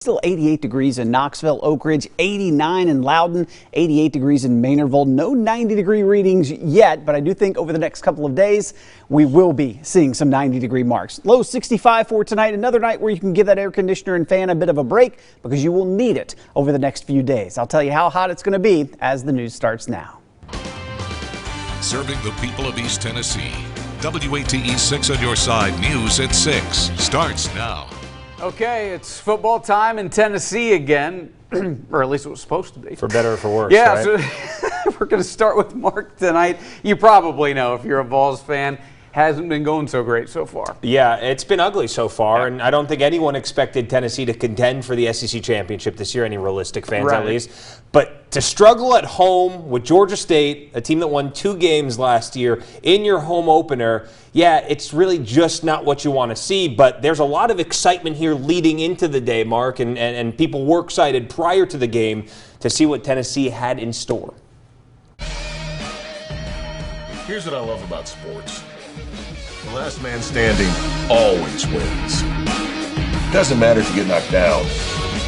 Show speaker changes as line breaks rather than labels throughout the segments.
Still 88 degrees in Knoxville, Oak Ridge, 89 in Loudon, 88 degrees in Maynardville. No 90-degree readings yet, but I do think over the next couple of days we will be seeing some 90-degree marks. Low 65 for tonight, another night where you can give that air conditioner and fan a bit of a break because you will need it over the next few days. I'll tell you how hot it's going to be as the news starts now.
Serving the people of East Tennessee. WATE 6 on your side. News at 6 starts now.
Okay, it's football time in Tennessee again, or at least it was supposed to be.
For better or for worse,
yeah,
right?
So we're going to start with Mark tonight. You probably know if you're a Vols fan, hasn't been going so great so far.
Yeah, it's been ugly so far, and I don't think anyone expected Tennessee to contend for the SEC championship this year, any realistic fans at least. But to struggle at home with Georgia State, a team that won 2 games last year, in your home opener, yeah, it's really just not what you want to see. But there's a lot of excitement here leading into the day, Mark, and people were excited prior to the game to see what Tennessee had in store.
Here's what I love about sports. The last man standing always wins. It doesn't matter if you get knocked down,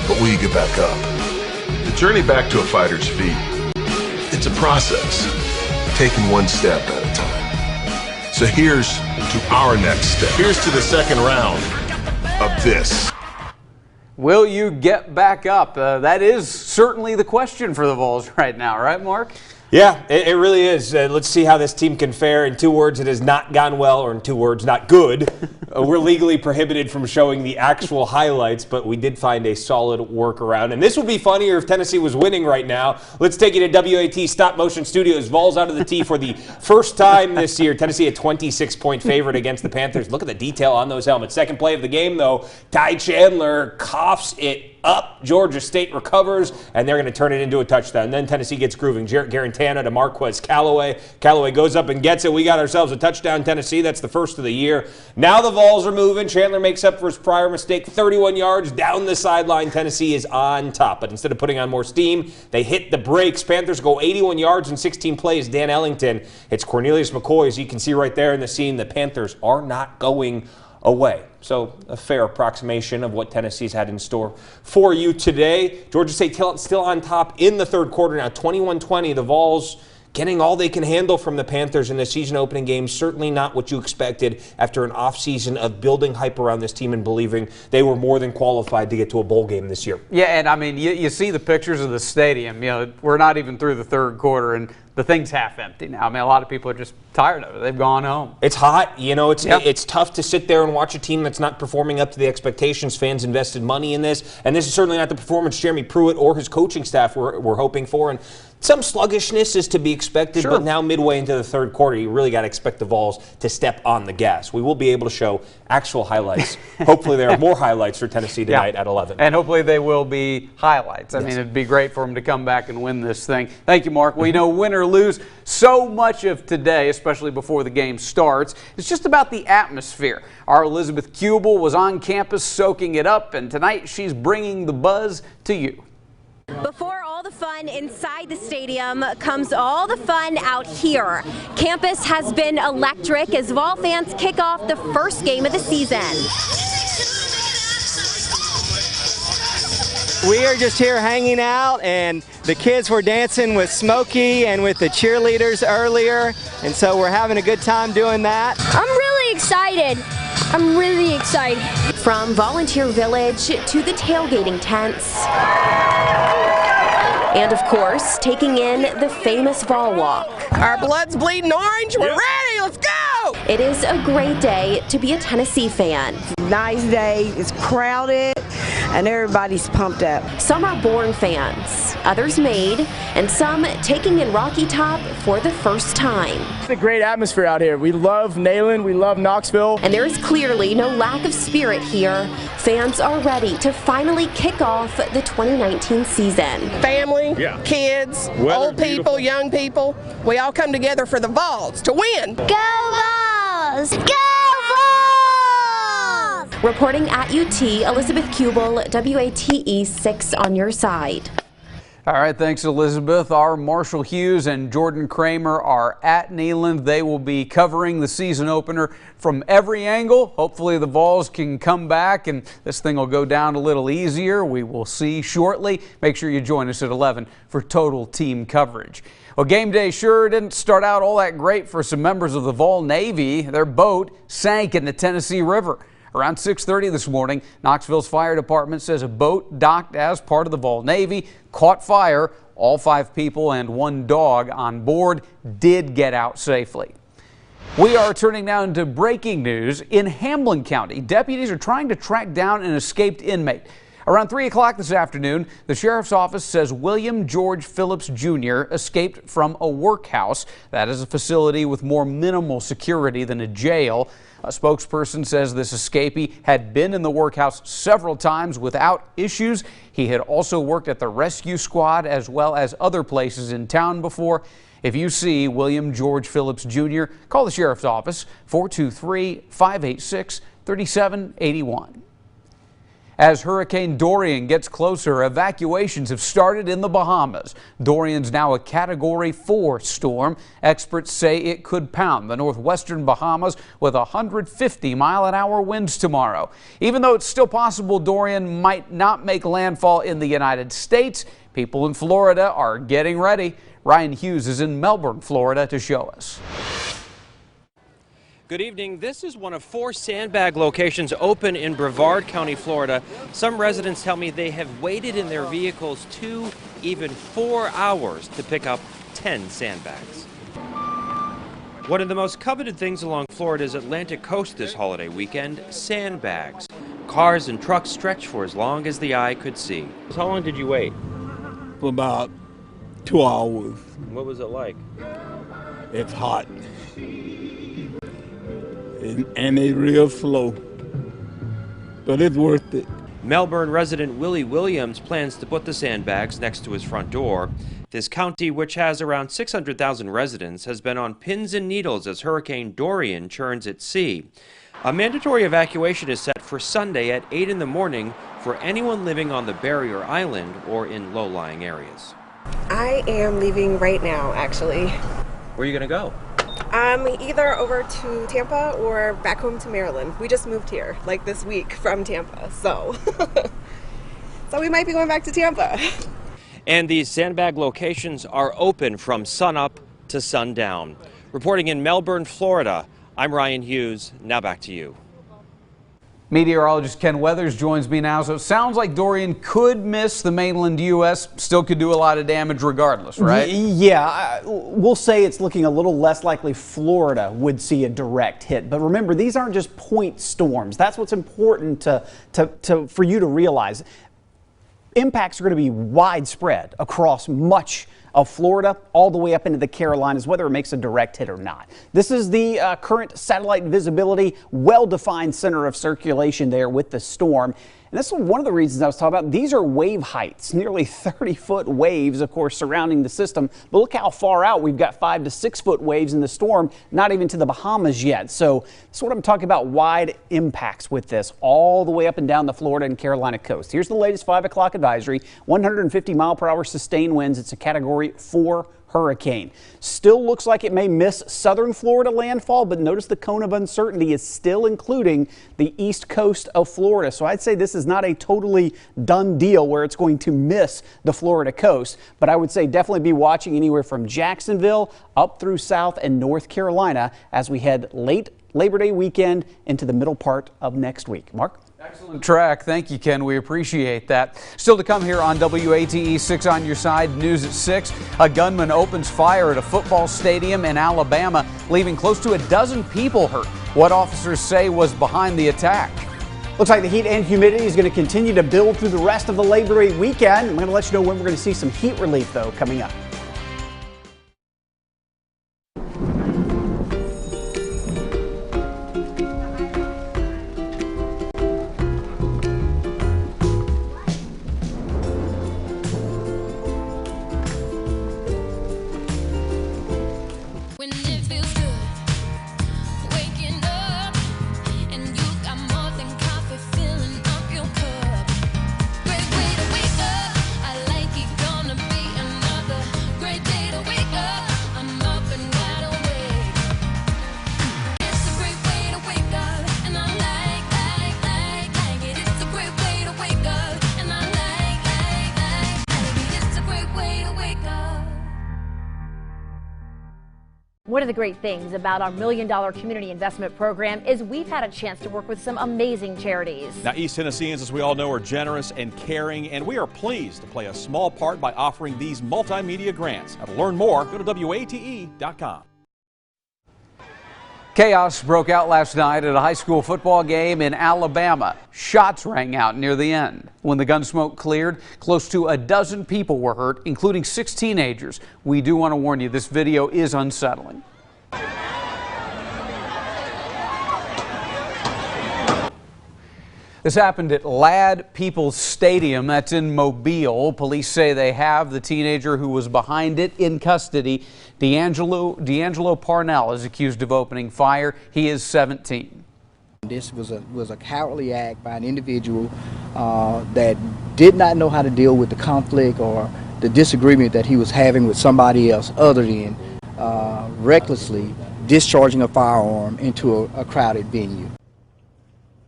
but will you get back up? The journey back to a fighter's feet, it's a process, taking one step at a time. So here's to our next step. Here's to the second round of this.
Will you get back up? That is certainly the question for the Vols right now, right, Mark?
Yeah, it really is. Let's see how this team can fare. In 2 words, it has not gone well, or in 2 words, not good. We're legally prohibited from showing the actual highlights, but we did find a solid workaround. And this would be funnier if Tennessee was winning right now. Let's take you to WAT Stop Motion Studios. Vols out of the tee for the first time this year. Tennessee a 26-point favorite against the Panthers. Look at the detail on those helmets. Second play of the game, though, Ty Chandler coughs it up. Georgia State recovers, and they're going to turn it into a touchdown. Then Tennessee gets grooving. Garantana to Marquez Callaway. Callaway goes up and gets it. We got ourselves a touchdown, Tennessee. That's the first of the year. Now the Vols are moving. Chandler makes up for his prior mistake. 31 yards down the sideline. Tennessee is on top. But instead of putting on more steam, they hit the brakes. Panthers go 81 yards in 16 plays. Dan Ellington. It's Cornelius McCoy, as you can see right there in the scene. The Panthers are not going away. So a fair approximation of what Tennessee's had in store for you today. Georgia State still on top in the third quarter now, 21-20. The Vols getting all they can handle from the Panthers in the season opening game. Certainly not what you expected after an offseason of building hype around this team and believing they were more than qualified to get to a bowl game this year.
Yeah, and I mean, you see the pictures of the stadium. You know, we're not even through the third quarter, and the thing's half empty now. I mean, a lot of people are just tired of it. They've gone home.
It's hot. You know, it's tough to sit there and watch a team that's not performing up to the expectations. Fans invested money in this, and this is certainly not the performance Jeremy Pruitt or his coaching staff were hoping for. And some sluggishness is to be expected, but now midway into the third quarter, you really got to expect the Vols to step on the gas. We will be able to show actual highlights. Hopefully there are more highlights for Tennessee tonight at 11.
And hopefully they will be highlights. I mean, it'd be great for them to come back and win this thing. Thank you, Mark. We know win or lose, so much of today, especially before the game starts, it's just about the atmosphere. Our Elizabeth Kubel was on campus soaking it up, and tonight she's bringing the buzz to you.
Before all the fun inside the stadium comes all the fun out here. Campus has been electric as Vol fans kick off the first game of the season.
We are just here hanging out, and the kids were dancing with Smokey and with the cheerleaders earlier, and so we're having a good time doing that.
I'm really excited. I'm really excited.
From Volunteer Village to the tailgating tents. And of course, taking in the famous Vol Walk.
Our blood's bleeding orange. We're ready. Let's go.
It is a great day to be a Tennessee fan.
Nice day. It's crowded and everybody's pumped up.
Some are born fans, others made, and some taking in Rocky Top for the first time.
It's a great atmosphere out here. We love Neyland, we love Knoxville.
And there is clearly no lack of spirit here. Fans are ready to finally kick off the 2019 season.
Family, kids, old people, young people, we all come together for the Vols to win.
Go Vols! Go Vols!
Reporting at UT, Elizabeth Kubel, WATE 6 on your side.
All right, thanks, Elizabeth. Our Marshall Hughes and Jordan Kramer are at Neyland. They will be covering the season opener from every angle. Hopefully the Vols can come back and this thing will go down a little easier. We will see shortly. Make sure you join us at 11 for total team coverage. Well, game day sure didn't start out all that great for some members of the Vol Navy. Their boat sank in the Tennessee River. Around 6:30 this morning, Knoxville's fire department says a boat docked as part of the Vol Navy caught fire. All 5 people and 1 dog on board did get out safely. We are turning now into breaking news. In Hamlin County, deputies are trying to track down an escaped inmate. Around 3 o'clock this afternoon, the sheriff's office says William George Phillips Jr. escaped from a workhouse. That is a facility with more minimal security than a jail. A spokesperson says this escapee had been in the workhouse several times without issues. He had also worked at the rescue squad as well as other places in town before. If you see William George Phillips Jr., call the sheriff's office, 423-586-3781. As Hurricane Dorian gets closer, evacuations have started in the Bahamas. Dorian's now a Category 4 storm. Experts say it could pound the northwestern Bahamas with 150-mile-an-hour winds tomorrow. Even though it's still possible Dorian might not make landfall in the United States, people in Florida are getting ready. Ryan Hughes is in Melbourne, Florida, to show us.
Good evening. This is one of 4 sandbag locations open in Brevard County, Florida. Some residents tell me they have waited in their vehicles 2, even 4 hours to pick up 10 sandbags. One of the most coveted things along Florida's Atlantic coast this holiday weekend, sandbags. Cars and trucks stretch for as long as the eye could see. How long did you wait?
For about 2 hours.
What was it like?
It's hot. And it's real slow, but it's worth it.
Melbourne resident Willie Williams plans to put the sandbags next to his front door. This county, which has around 600,000 residents, has been on pins and needles as Hurricane Dorian churns at sea. A mandatory evacuation is set for Sunday at 8 in the morning for anyone living on the barrier island or in low-lying areas.
I am leaving right now, actually.
Where are you going to go?
Either over to Tampa or back home to Maryland. We just moved here, like this week, from Tampa, so so we might be going back to Tampa.
And these sandbag locations are open from sunup to sundown. Reporting in Melbourne, Florida, I'm Ryan Hughes. Now back to you.
Meteorologist Ken Weathers joins me now. So it sounds like Dorian could miss the mainland U.S., still could do a lot of damage regardless, right?
Yeah, we'll say it's looking a little less likely Florida would see a direct hit. But remember, these aren't just point storms. That's what's important for you to realize. Impacts are going to be widespread across much of Florida all the way up into the Carolinas, whether it makes a direct hit or not. This is the current satellite visibility, well-defined center of circulation there with the storm. And this is one of the reasons I was talking about. These are wave heights, nearly 30-foot waves, of course, surrounding the system. But look how far out we've got 5 to 6 foot waves in the storm, not even to the Bahamas yet. So that's what I'm talking about, wide impacts with this all the way up and down the Florida and Carolina coast. Here's the latest 5 o'clock advisory, 150-mile-per-hour sustained winds. It's a Category 4 hurricane. Still looks like it may miss southern Florida landfall, but notice the cone of uncertainty is still including the east coast of Florida. So I'd say this is not a totally done deal where it's going to miss the Florida coast, but I would say definitely be watching anywhere from Jacksonville up through South and North Carolina as we head late Labor Day weekend into the middle part of next week. Mark?
Excellent track. Thank you, Ken. We appreciate that. Still to come here on WATE 6 on your side. News at 6. A gunman opens fire at a football stadium in Alabama, leaving close to a dozen people hurt. What officers say was behind the attack.
Looks like the heat and humidity is going to continue to build through the rest of the Labor Day weekend. I'm going to let you know when we're going to see some heat relief, though, coming up.
Gonna be One of the great things about our $1 million community investment program is we've had a chance to work with some amazing charities.
Now, East Tennesseans, as we all know, are generous and caring, and we are pleased to play a small part by offering these multimedia grants. Now, to learn more, go to WATE.com.
Chaos broke out last night at a high school football game in Alabama. Shots rang out near the end. When the gun smoke cleared, close to a dozen people were hurt, including 6 teenagers. We do want to warn you, this video is unsettling. This happened at Ladd Peoples Stadium. That's in Mobile. Police say they have the teenager who was behind it in custody. D'Angelo Parnell is accused of opening fire. He is 17.
This was a cowardly act by an individual that did not know how to deal with the conflict or the disagreement that he was having with somebody else other than recklessly discharging a firearm into a crowded venue.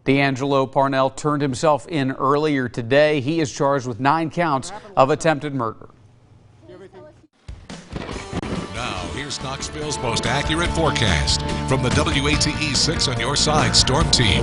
D'Angelo Parnell turned himself in earlier today. He is charged with 9 counts of attempted murder.
Now, here's Knoxville's most accurate forecast from the WATE 6 on your side storm team.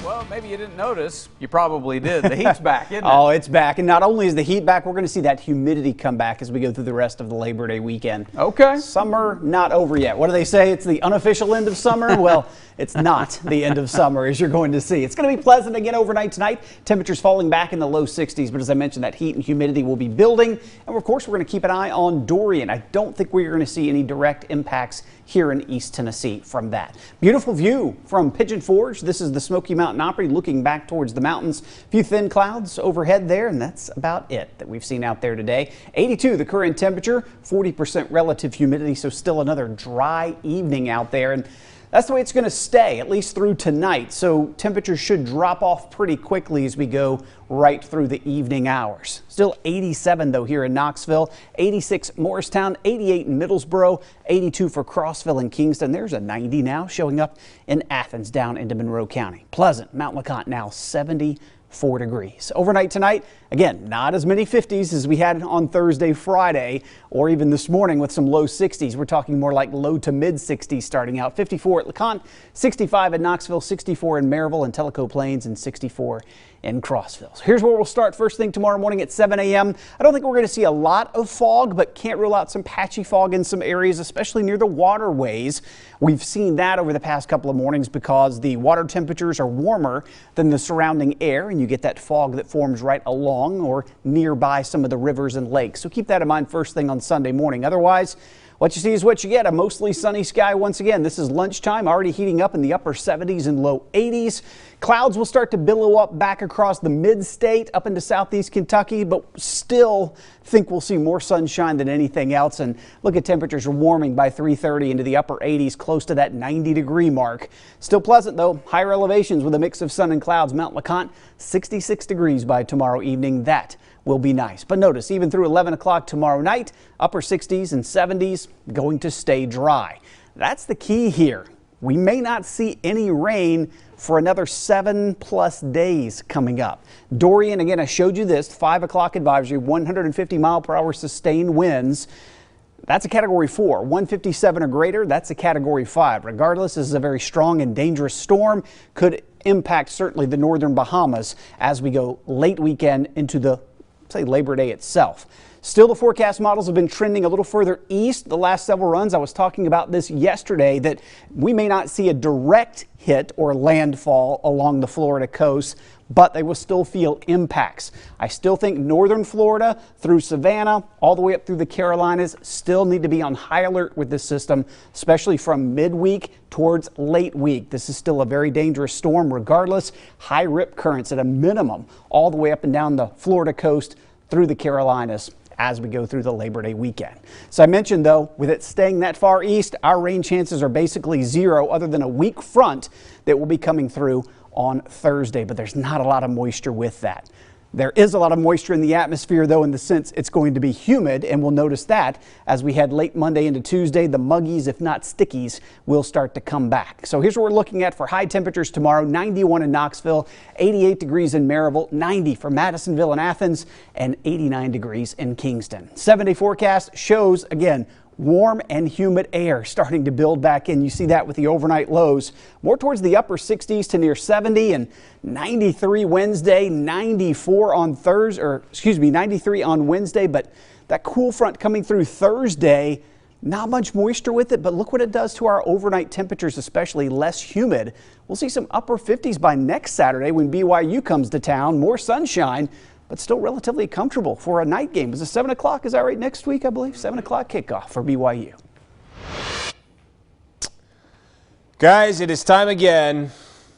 Well, maybe you didn't notice. You probably did. The heat's back, isn't it?
Oh, it's back. And not only is the heat back, we're going to see that humidity come back as we go through the rest of the Labor Day weekend.
Okay.
Summer not over yet. What do they say? It's the unofficial end of summer? Well, it's not the end of summer, as you're going to see. It's going to be pleasant again overnight tonight. Temperatures falling back in the low 60s. But as I mentioned, that heat and humidity will be building. And of course, we're going to keep an eye on Dorian. I don't think we're going to see any direct impacts here in East Tennessee from that. Beautiful view from Pigeon Forge. This is the Smoky Mountain Opry looking back towards the mountains. A few thin clouds overhead there, and that's about it that we've seen out there today. 82 the current temperature, 40% relative humidity, so still another dry evening out there. And that's the way it's going to stay, at least through tonight. So temperatures should drop off pretty quickly as we go right through the evening hours. Still 87 though here in Knoxville, 86 Morristown, 88 in Middlesboro, 82 for Crossville and Kingston. There's a 90 now showing up in Athens down into Monroe County. Pleasant, Mount LeConte now 74 degrees. Overnight tonight, again, not as many 50s as we had on Thursday, Friday, or even this morning with some low 60s. We're talking more like low to mid 60s starting out. 54 at LeConte, 65 in Knoxville, 64 in Maryville and Tellico Plains, and 64 in Crossville. So here's where we'll start first thing tomorrow morning at 7 a.m. I don't think we're going to see a lot of fog, but can't rule out some patchy fog in some areas, especially near the waterways. We've seen that over the past couple of mornings because the water temperatures are warmer than the surrounding air, and you get that fog that forms right along or nearby some of the rivers and lakes. So keep that in mind first thing on Sunday morning. Otherwise, what you see is what you get. A mostly sunny sky once again. This is lunchtime, already heating up in the upper 70s and low 80s. Clouds will start to billow up back across the mid-state up into southeast Kentucky, but still think we'll see more sunshine than anything else. And look at temperatures warming by 3:30 into the upper 80s, close to that 90-degree mark. Still pleasant, though. Higher elevations with a mix of sun and clouds. Mount LeConte, 66 degrees by tomorrow evening. That will be nice. But notice, even through 11 o'clock tomorrow night, upper 60s and 70s, going to stay dry. That's the key here. We may not see any rain for another 7+ days coming up. Dorian, again, I showed you this, 5 o'clock advisory, 150 mile per hour sustained winds. That's a category 4. 157 or greater, that's a category 5. Regardless, this is a very strong and dangerous storm. Could impact certainly the northern Bahamas as we go late weekend into the Labor Day itself. Still, the forecast models have been trending a little further east the last several runs. I was talking about this yesterday, that we may not see a direct hit or landfall along the Florida coast, but they will still feel impacts. I still think northern Florida through Savannah all the way up through the Carolinas still need to be on high alert with this system, especially from midweek towards late week. This is still a very dangerous storm regardless. High rip currents at a minimum all the way up and down the Florida coast through the Carolinas as we go through the Labor Day weekend. So I mentioned, though, with it staying that far east, our rain chances are basically zero other than a weak front that will be coming through on Thursday, but there's not a lot of moisture with that. There is a lot of moisture in the atmosphere, though, in the sense it's going to be humid, and we'll notice that as we head late Monday into Tuesday. The muggies, if not stickies, will start to come back. So here's what we're looking at for high temperatures tomorrow. 91 in Knoxville, 88 degrees in Maryville, 90 for Madisonville and Athens, and 89 degrees in Kingston. 7-day forecast shows, again, warm and humid air starting to build back in. You see that with the overnight lows more towards the upper 60s to near 70 and 93 Wednesday, 94 on Thursday, or excuse me, 93 on Wednesday. But that cool front coming through Thursday, not much moisture with it, but look what it does to our overnight temperatures, especially less humid. We'll see some upper 50s by next Saturday when BYU comes to town. More sunshine, but still relatively comfortable for a night game. It's a 7 o'clock, is that right, next week, I believe? 7 o'clock kickoff for BYU.
Guys, it is time again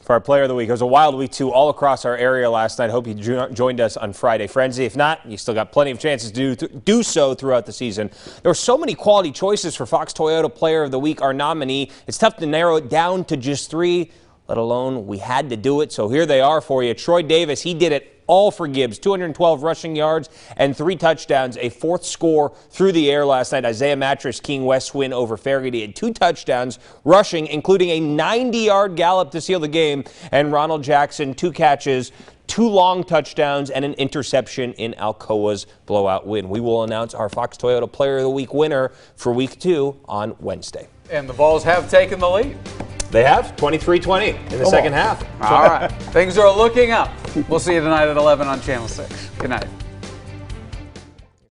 for our Player of the Week. It was a wild week, too, all across our area last night. Hope you joined us on Friday Frenzy. If not, you still got plenty of chances to do so throughout the season. There were so many quality choices for Fox Toyota Player of the Week, our nominee. It's tough to narrow it down to just 3, let alone we had to do it. So here they are for you. Troy Davis, he did it all for Gibbs, 212 rushing yards and 3 touchdowns, a 4th score through the air last night. Isaiah Mattress, King West win over Farragut. He had 2 touchdowns rushing, including a 90-yard gallop to seal the game. And Ronald Jackson, 2 catches, 2 long touchdowns, and an interception in Alcoa's blowout win. We will announce our Fox Toyota Player of the Week winner for Week 2 on Wednesday.
And the Vols have taken the lead.
They have 23-20 in the second half.
All right. Things are looking up. We'll see you tonight at 11 on Channel 6. Good night.